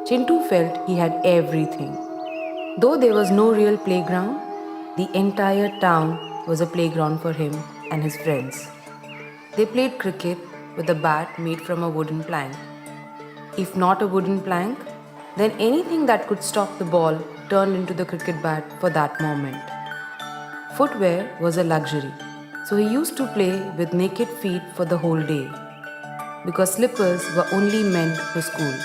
Chintu felt he had everything. Though there was no real playground, the entire town was a playground for him and his friends. They played cricket with a bat made from a wooden plank. If not a wooden plank, then anything that could stop the ball turned into the cricket bat for that moment. Footwear was a luxury, so he used to play with naked feet for the whole day because slippers were only meant for school.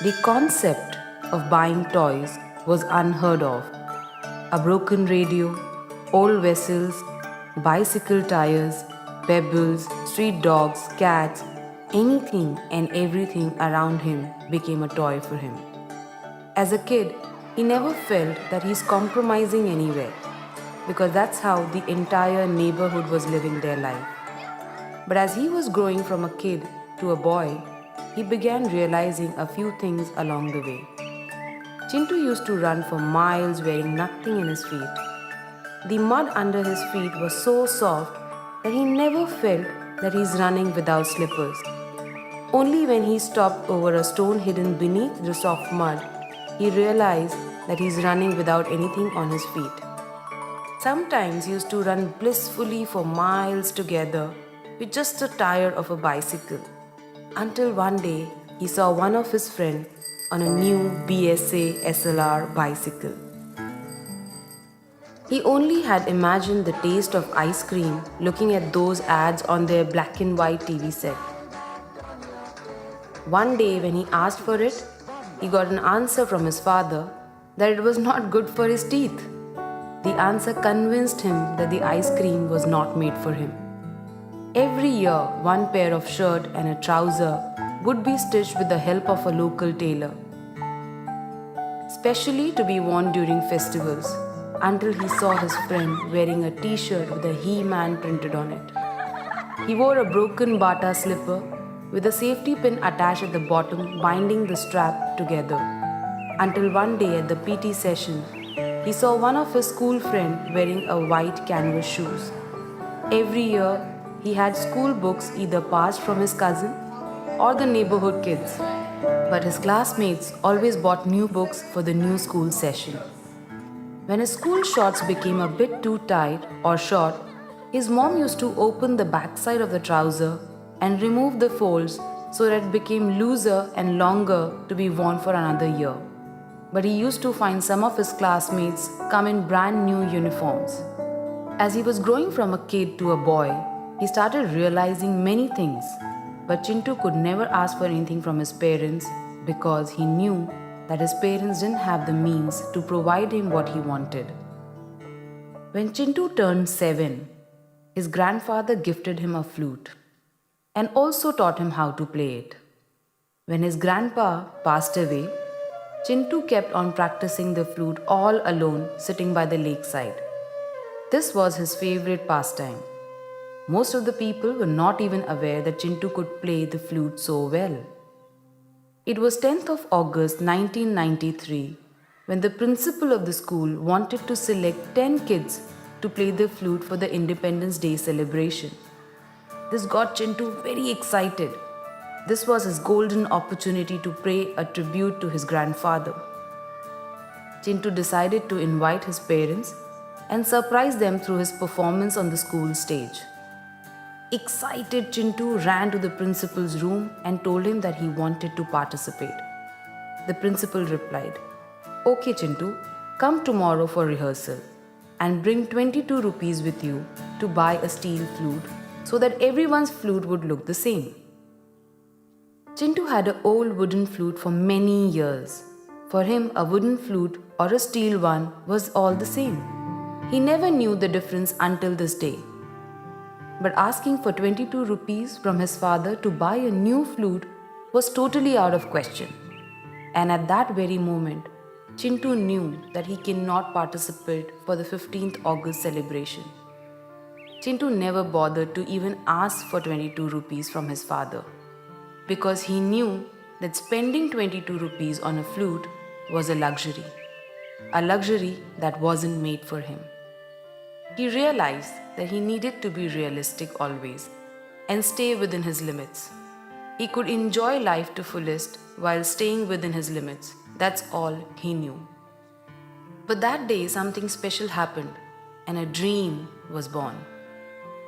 The concept of buying toys was unheard of. A broken radio, old vessels, bicycle tires, pebbles, street dogs, cats, anything and everything around him became a toy for him. As a kid, he never felt that he's compromising anywhere because that's how the entire neighborhood was living their life. But as he was growing from a kid to a boy, he began realizing a few things along the way. Chintu used to run for miles wearing nothing in his feet. The mud under his feet was so soft that he never felt that he's running without slippers. Only when he stopped over a stone hidden beneath the soft mud, he realized that he's running without anything on his feet. Sometimes he used to run blissfully for miles together with just a tire of a bicycle. Until one day, he saw one of his friends on a new BSA SLR bicycle. He only had imagined the taste of ice cream looking at those ads on their black and white TV set. One day, when he asked for it, he got an answer from his father that it was not good for his teeth. The answer convinced him that the ice cream was not made for him. Every year, one pair of shirt and a trouser would be stitched with the help of a local tailor, specially to be worn during festivals, until he saw his friend wearing a t-shirt with a He-Man printed on it. He wore a broken Bata slipper with a safety pin attached at the bottom binding the strap together, until one day at the PT session, he saw one of his school friends wearing a white canvas shoes. Every year, he had school books either passed from his cousin or the neighborhood kids, but his classmates always bought new books for the new school session. When his school shorts became a bit too tight or short, his mom used to open the backside of the trouser and remove the folds so that it became looser and longer to be worn for another year. But he used to find some of his classmates come in brand new uniforms. As he was growing from a kid to a boy, he started realizing many things. But Chintu could never ask for anything from his parents because he knew that his parents didn't have the means to provide him what he wanted. When Chintu turned 7, his grandfather gifted him a flute and also taught him how to play it. When his grandpa passed away, Chintu kept on practicing the flute all alone, sitting by the lakeside. This was his favorite pastime. Most of the people were not even aware that Chintu could play the flute so well. It was 10th of August 1993 when the principal of the school wanted to select 10 kids to play the flute for the Independence Day celebration. This got Chintu very excited. This was his golden opportunity to pay a tribute to his grandfather. Chintu decided to invite his parents and surprise them through his performance on the school stage. Excited, Chintu ran to the principal's room and told him that he wanted to participate. The principal replied, "Okay, Chintu, come tomorrow for rehearsal and bring 22 rupees with you to buy a steel flute so that everyone's flute would look the same." Chintu had an old wooden flute for many years. For him, a wooden flute or a steel one was all the same. He never knew the difference until this day. But asking for 22 rupees from his father to buy a new flute was totally out of question. And at that very moment, Chintu knew that he cannot participate for the 15th August celebration. Chintu never bothered to even ask for 22 rupees from his father, because he knew that spending 22 rupees on a flute was a luxury that wasn't made for him. He realized that he needed to be realistic always and stay within his limits. He could enjoy life to fullest while staying within his limits. That's all he knew. But that day something special happened and a dream was born.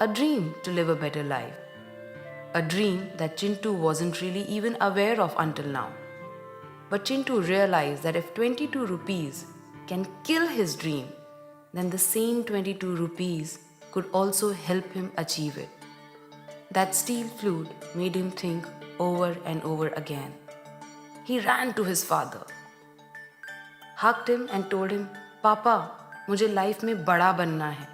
A dream to live a better life. A dream that Cintu wasn't really even aware of until now. But Cintu realized that if 22 rupees can kill his dream, then the same 22 rupees could also help him achieve it. That steel flute made him think over and over again. He ran to his father, hugged him and told him, "Papa, मुझे life में बड़ा बनना है."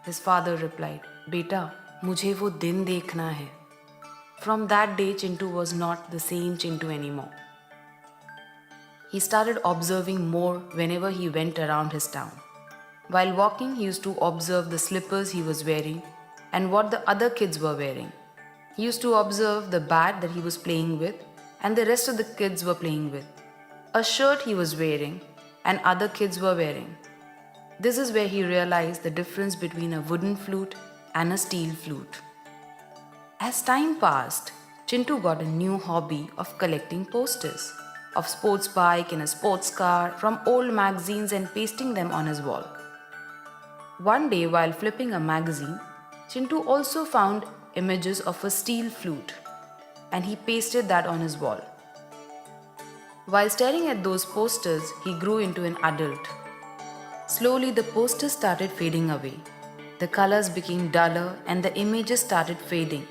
His father replied, "बेटा, मुझे वो दिन देखना है." From that day, Cintu was not the same Cintu anymore. He started observing more whenever he went around his town. While walking, he used to observe the slippers he was wearing and what the other kids were wearing. He used to observe the bat that he was playing with and the rest of the kids were playing with, a shirt he was wearing and other kids were wearing. This is where he realized the difference between a wooden flute and a steel flute. As time passed, Cintu got a new hobby of collecting posters of sports bike and a sports car from old magazines and pasting them on his wall. One day while flipping a magazine, Cintu also found images of a steel flute and he pasted that on his wall. While staring at those posters, he grew into an adult. Slowly the posters started fading away. The colors became duller and the images started fading.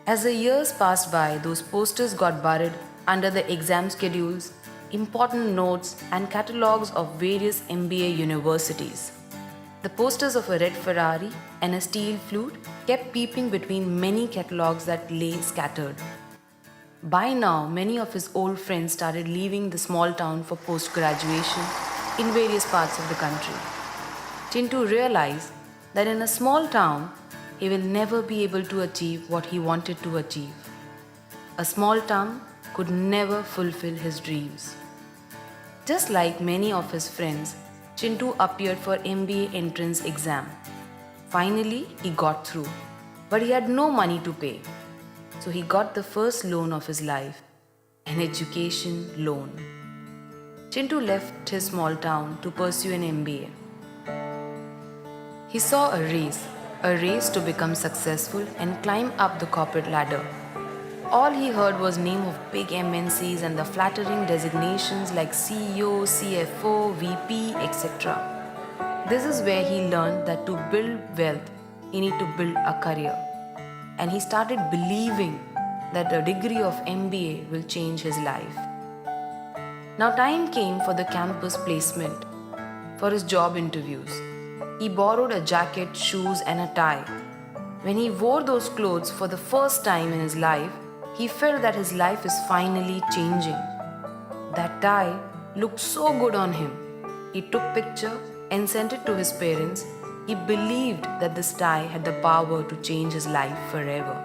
As the years passed by, those posters got buried under the exam schedules, important notes, and catalogues of various MBA universities. The posters of a red Ferrari and a steel flute kept peeping between many catalogues that lay scattered. By now, many of his old friends started leaving the small town for post-graduation in various parts of the country. Cintu realized that in a small town, he will never be able to achieve what he wanted to achieve. A small town could never fulfill his dreams. Just like many of his friends, Cintu appeared for MBA entrance exam. Finally, he got through, but he had no money to pay. So he got the first loan of his life, an education loan. Cintu left his small town to pursue an MBA. He saw a race to become successful and climb up the corporate ladder. All he heard was name of big MNCs and the flattering designations like CEO, CFO, VP, etc. This is where he learned that to build wealth, he need to build a career. And he started believing that a degree of MBA will change his life. Now time came for the campus placement, for his job interviews. He borrowed a jacket, shoes and a tie. When he wore those clothes for the first time in his life, he felt that his life is finally changing. That tie looked so good on him. He took picture and sent it to his parents. He believed that this tie had the power to change his life forever.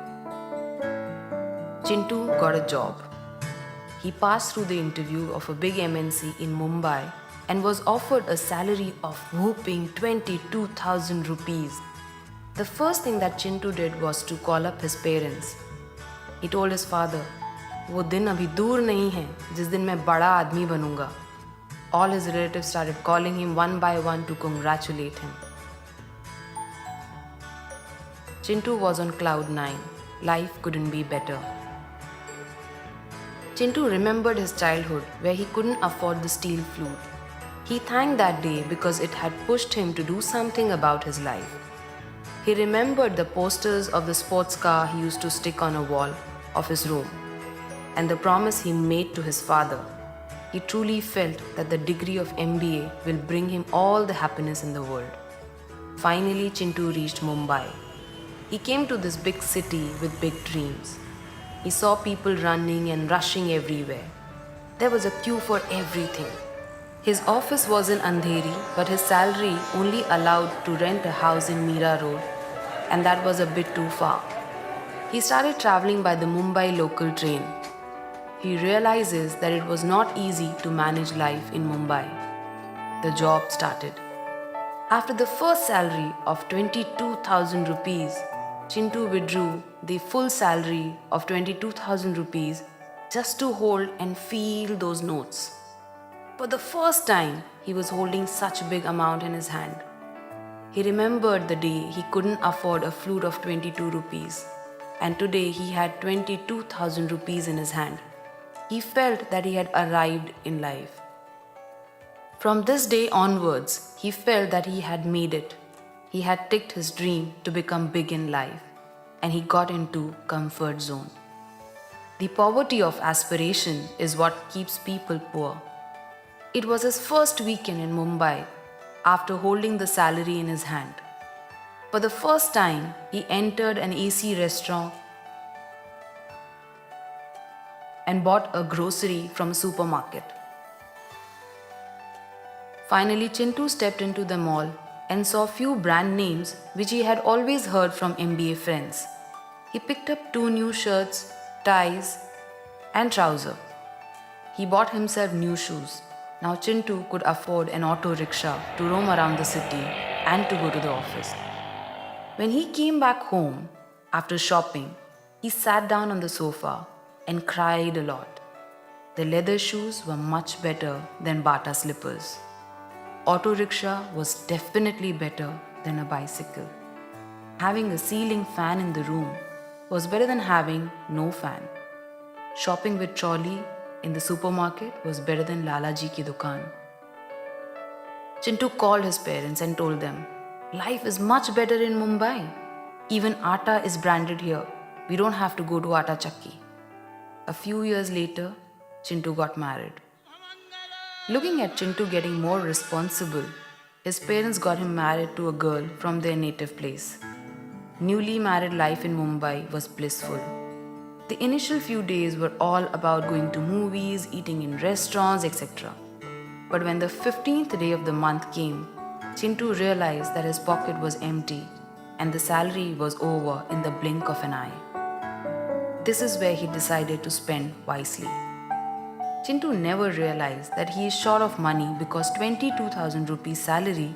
Cintu got a job. He passed through the interview of a big MNC in Mumbai and was offered a salary of whopping 22,000 rupees. The first thing that Cintu did was to call up his parents. He told his father, "वो दिन अभी दूर नहीं है जिस दिन मैं बड़ा आदमी बनूंगा." All his relatives started calling him one by one to congratulate him. Cintu was on cloud 9. Life couldn't be better. Cintu remembered his childhood where he couldn't afford the steel flute. He thanked that day because it had pushed him to do something about his life. He remembered the posters of the sports car he used to stick on a wall of his room and the promise he made to his father. He truly felt that the degree of MBA will bring him all the happiness in the world. Finally, Cintu reached Mumbai. He came to this big city with big dreams. He saw people running and rushing everywhere. There was a queue for everything. His office was in Andheri, but his salary only allowed to rent a house in Mira Road, and that was a bit too far. He started traveling by the Mumbai local train. He realizes that it was not easy to manage life in Mumbai. The job started. After the first salary of 22,000 rupees, Cintu withdrew the full salary of 22,000 rupees just to hold and feel those notes. For the first time, he was holding such a big amount in his hand. He remembered the day he couldn't afford a flute of 22 rupees, and today he had 22,000 rupees in his hand. He felt that he had arrived in life. From this day onwards, he felt that he had made it. He had ticked his dream to become big in life, and he got into comfort zone. The poverty of aspiration is what keeps people poor. It was his first weekend in Mumbai after holding the salary in his hand. For the first time, he entered an AC restaurant and bought a grocery from a supermarket. Finally, Cintu stepped into the mall and saw few brand names which he had always heard from MBA friends. He picked up 2 new shirts, ties, and trousers. He bought himself new shoes. Now Cintu could afford an auto rickshaw to roam around the city and to go to the office. When he came back home after shopping, he sat down on the sofa and cried a lot. The leather shoes were much better than Bata slippers. Auto rickshaw was definitely better than a bicycle. Having a ceiling fan in the room was better than having no fan. Shopping with trolley in the supermarket was better than Lala Ji ki dukaan. Cintu called his parents and told them, "Life is much better in Mumbai. Even atta is branded here. We don't have to go to Atta Chakki." A few years later, Cintu got married. Looking at Cintu getting more responsible, his parents got him married to a girl from their native place. Newly married life in Mumbai was blissful. The initial few days were all about going to movies, eating in restaurants, etc. But when the 15th day of the month came, Cintu realized that his pocket was empty and the salary was over in the blink of an eye. This is where he decided to spend wisely. Cintu never realized that he is short of money because 22,000 rupees salary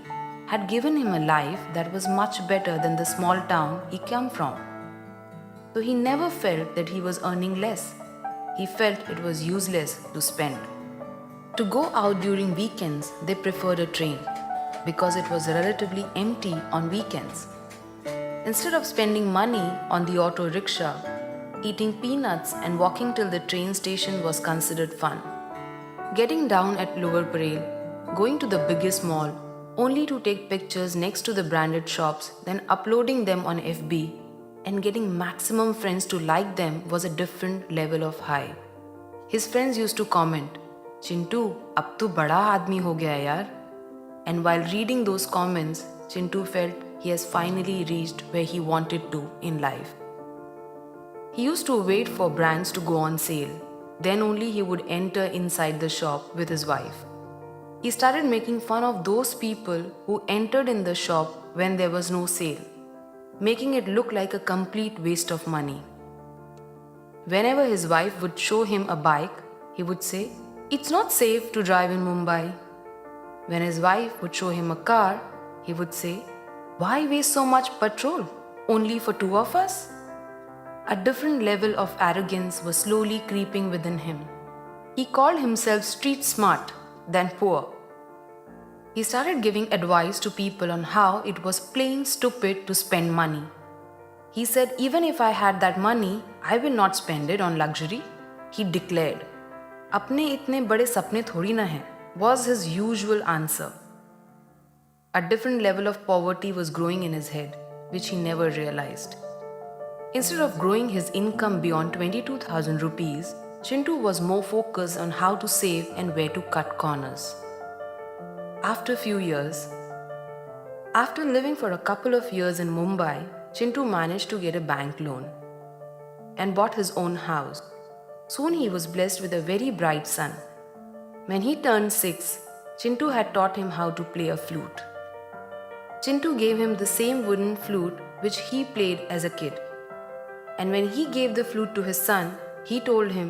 had given him a life that was much better than the small town he came from. So he never felt that he was earning less. He felt it was useless to spend. To go out during weekends, they preferred a train because it was relatively empty on weekends. Instead of spending money on the auto rickshaw, eating peanuts and walking till the train station was considered fun. Getting down at Lower Parel, going to the biggest mall, only to take pictures next to the branded shops, then uploading them on FB, and getting maximum friends to like them was a different level of high. His friends used to comment, "Cintu, ab tu bada aadmi ho gaya yaar." And while reading those comments, Cintu felt he has finally reached where he wanted to in life. He used to wait for brands to go on sale. Then only he would enter inside the shop with his wife. He started making fun of those people who entered in the shop when there was no sale, making it look like a complete waste of money. Whenever his wife would show him a bike, he would say, "It's not safe to drive in Mumbai." When his wife would show him a car, he would say, "Why waste so much petrol? Only for 2 of us?" A different level of arrogance was slowly creeping within him. He called himself street smart than poor. He started giving advice to people on how it was plain stupid to spend money. He said, "Even if I had that money, I will not spend it on luxury," he declared. "Apne itne bade sapne thodi na hai," was his usual answer. A different level of poverty was growing in his head, which he never realized. Instead of growing his income beyond 22,000 rupees, Cintu was more focused on how to save and where to cut corners. After a few years, after living for a couple of years in Mumbai, Cintu managed to get a bank loan and bought his own house. Soon he was blessed with a very bright son. When he turned 6, Cintu had taught him how to play a flute. Cintu gave him the same wooden flute which he played as a kid. And when he gave the flute to his son, he told him,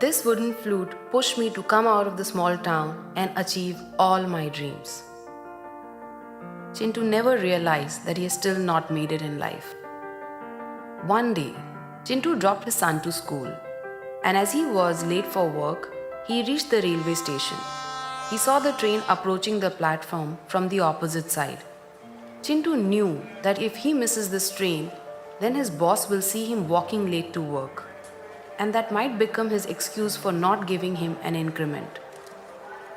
"This wooden flute pushed me to come out of the small town and achieve all my dreams." Cintu never realized that he has still not made it in life. One day, Cintu dropped his son to school, and as he was late for work, he reached the railway station. He saw the train approaching the platform from the opposite side. Cintu knew that if he misses this train, then his boss will see him walking late to work, and that might become his excuse for not giving him an increment.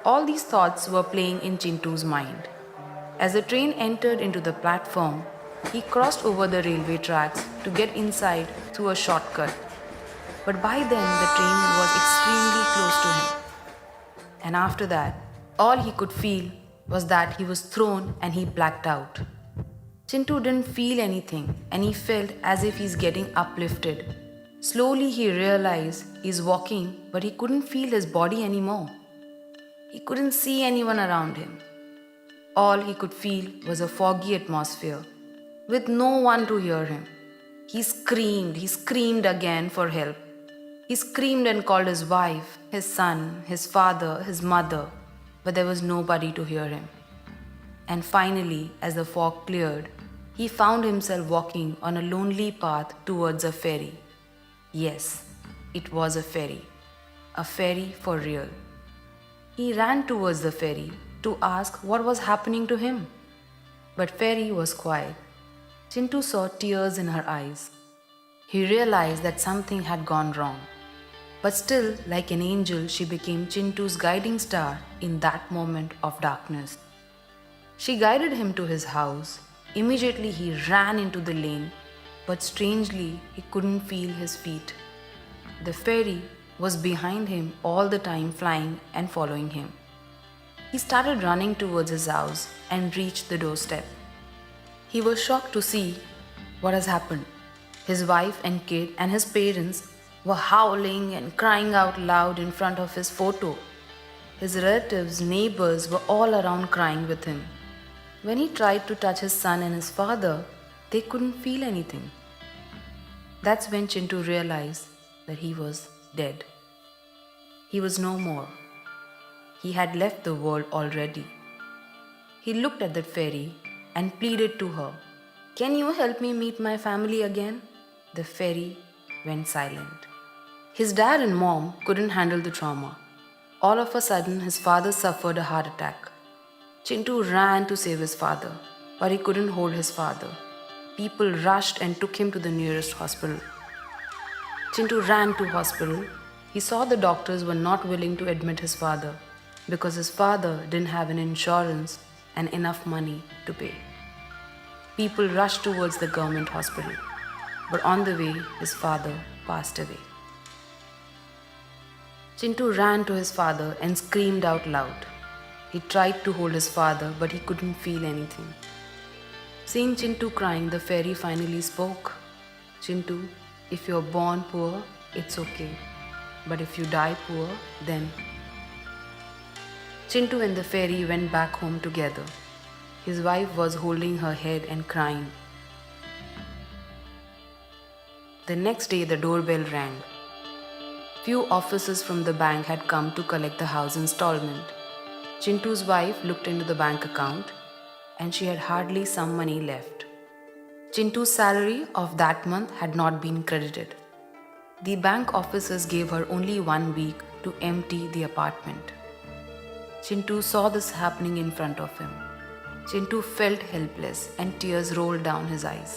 All these thoughts were playing in Cintu's mind. As the train entered into the platform, he crossed over the railway tracks to get inside through a shortcut. But by then, the train was extremely close to him. And after that, all he could feel was that he was thrown and he blacked out. Cintu didn't feel anything and he felt as if he's getting uplifted. Slowly he realized he's walking, but he couldn't feel his body anymore. He couldn't see anyone around him. All he could feel was a foggy atmosphere, with no one to hear him. He screamed again for help. He screamed and called his wife, his son, his father, his mother, but there was nobody to hear him. And finally, as the fog cleared, he found himself walking on a lonely path towards a ferry. Yes, it was a ferry for real. He ran towards the ferry to ask what was happening to him. But ferry was quiet. Cintu saw tears in her eyes. He realized that something had gone wrong. But still, like an angel, she became Cintu's guiding star in that moment of darkness. She guided him to his house. Immediately he ran into the lane, but strangely he couldn't feel his feet. The ferry was behind him all the time, flying and following him. He started running towards his house and reached the doorstep. He was shocked to see what has happened. His wife and kid and his parents were howling and crying out loud in front of his photo. His relatives, neighbors were all around crying with him. When he tried to touch his son and his father, they couldn't feel anything. That's when Cintu realized that he was dead. He was no more. He had left the world already. He looked at the ferry and pleaded to her, "Can you help me meet my family again?" The ferry went silent. His dad and mom couldn't handle the trauma. All of a sudden, his father suffered a heart attack. Cintu ran to save his father, but he couldn't hold his father. People rushed and took him to the nearest hospital. Cintu ran to hospital. He saw the doctors were not willing to admit his father because his father didn't have an insurance and enough money to pay. People rushed towards the government hospital, but on the way, his father passed away. Cintu ran to his father and screamed out loud. He tried to hold his father, but he couldn't feel anything. Seeing Cintu crying, the fairy finally spoke. "Cintu, if you're born poor, it's okay. But if you die poor, then..." Cintu and the fairy went back home together. His wife was holding her head and crying. The next day, the doorbell rang. Few officers from the bank had come to collect the house installment. Cintu's wife looked into the bank account and she had hardly some money left. Cintu's salary of that month had not been credited. The bank officers gave her only 1 week to empty the apartment. Cintu saw this happening in front of him. Cintu felt helpless and tears rolled down his eyes.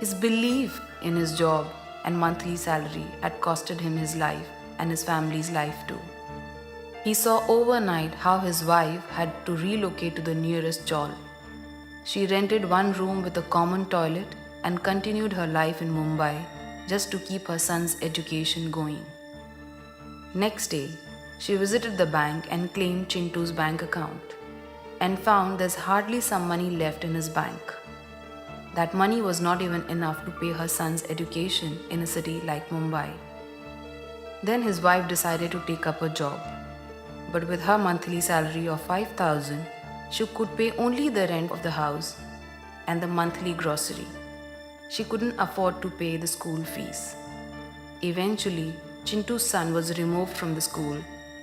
His belief in his job and monthly salary had costed him his life and his family's life too. He saw overnight how his wife had to relocate to the nearest chawl. She rented 1 room with a common toilet and continued her life in Mumbai just to keep her son's education going. Next day, she visited the bank and claimed Cintu's bank account and found there's hardly some money left in his bank. That money was not even enough to pay her son's education in a city like Mumbai. Then his wife decided to take up a job. But with her monthly salary of 5,000, she could pay only the rent of the house and the monthly grocery. She couldn't afford to pay the school fees. Eventually, Cintu's son was removed from the school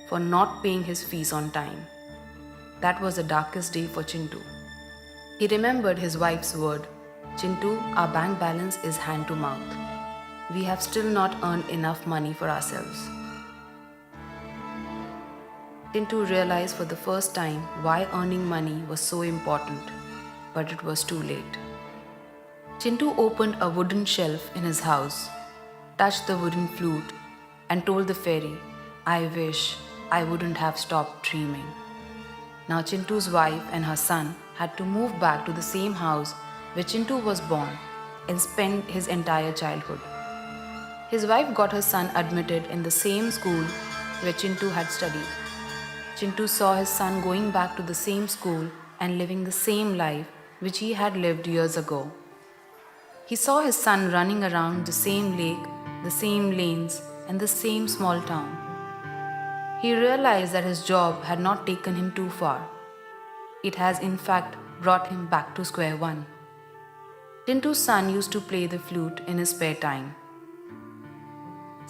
for not paying his fees on time. That was the darkest day for Cintu. He remembered his wife's word, "Cintu, our bank balance is hand to mouth." we have still not earned enough money for ourselves. Cintu realized for the first time why earning money was so important, but it was too late. Cintu opened a wooden shelf in his house, touched the wooden flute, and told the fairy, "I wish I wouldn't have stopped dreaming." Now Cintu's wife and her son had to move back to the same house where Cintu was born and spend his entire childhood. His wife got her son admitted in the same school where Cintu had studied. Cintu saw his son going back to the same school and living the same life which he had lived years ago. He saw his son running around the same lake, the same lanes, and the same small town. He realized that his job had not taken him too far. It has in fact brought him back to square one. Cintu's son used to play the flute in his spare time.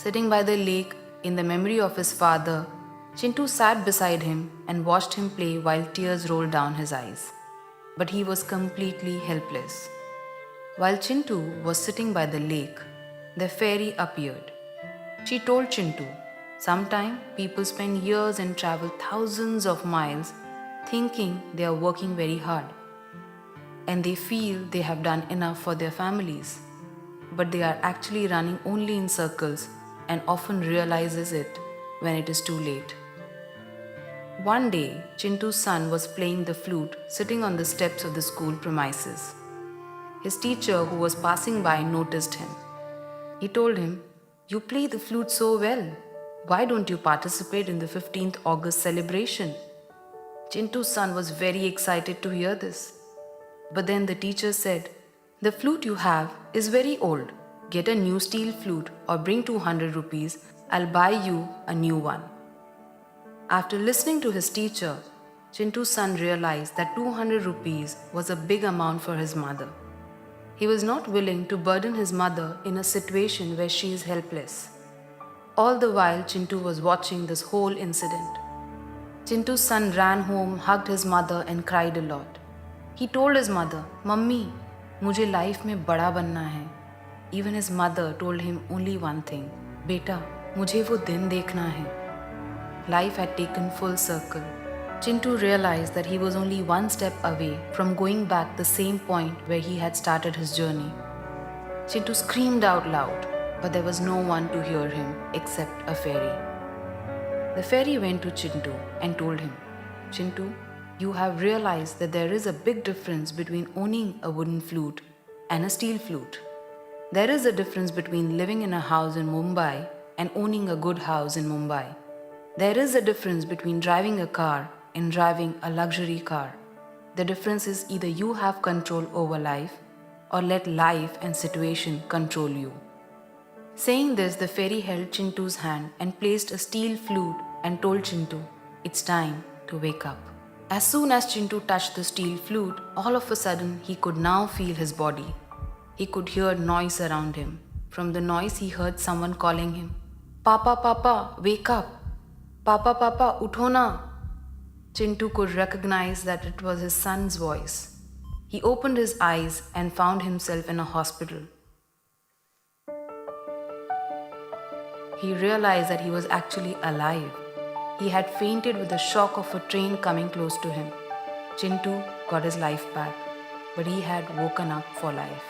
Sitting by the lake in the memory of his father, Cintu sat beside him and watched him play while tears rolled down his eyes. But he was completely helpless. While Cintu was sitting by the lake, the fairy appeared. She told Cintu, "Sometimes people spend years and travel thousands of miles thinking they are working very hard. And they feel they have done enough for their families. But they are actually running only in circles and often realizes it when it is too late." One day, Cintu's son was playing the flute sitting on the steps of the school premises. His teacher, who was passing by, noticed him. He told him, "You play the flute so well. Why don't you participate in the 15th August celebration?" Cintu's son was very excited to hear this. But then the teacher said, "The flute you have is very old. Get a new steel flute or bring 200 rupees. I'll buy you a new one." After listening to his teacher, Cintu's son realized that 200 rupees was a big amount for his mother. He was not willing to burden his mother in a situation where she is helpless. All the while, Cintu was watching this whole incident. Cintu's son ran home, hugged his mother and cried a lot. He told his mother, "Mummy, मुझे life में बड़ा बनना है." Even his mother told him only one thing, "बेटा, मुझे वो दिन देखना है." Life had taken full circle. Cintu realized that he was only one step away from going back the same point where he had started his journey. Cintu screamed out loud, but there was no one to hear him except a fairy. The fairy went to Cintu and told him, "Cintu, you have realized that there is a big difference between owning a wooden flute and a steel flute. There is a difference between living in a house in Mumbai and owning a good house in Mumbai. There is a difference between driving a car and driving a luxury car. The difference is either you have control over life or let life and situation control you." Saying this, the fairy held Cintu's hand and placed a steel flute and told Cintu, "It's time to wake up." As soon as Cintu touched the steel flute, all of a sudden he could now feel his body. He could hear noise around him. From the noise, he heard someone calling him, "Papa, Papa, wake up. Papa, Papa, utho na." Cintu could recognize that it was his son's voice. He opened his eyes and found himself in a hospital. He realized that he was actually alive. He had fainted with the shock of a train coming close to him. Cintu got his life back, but he had woken up for life.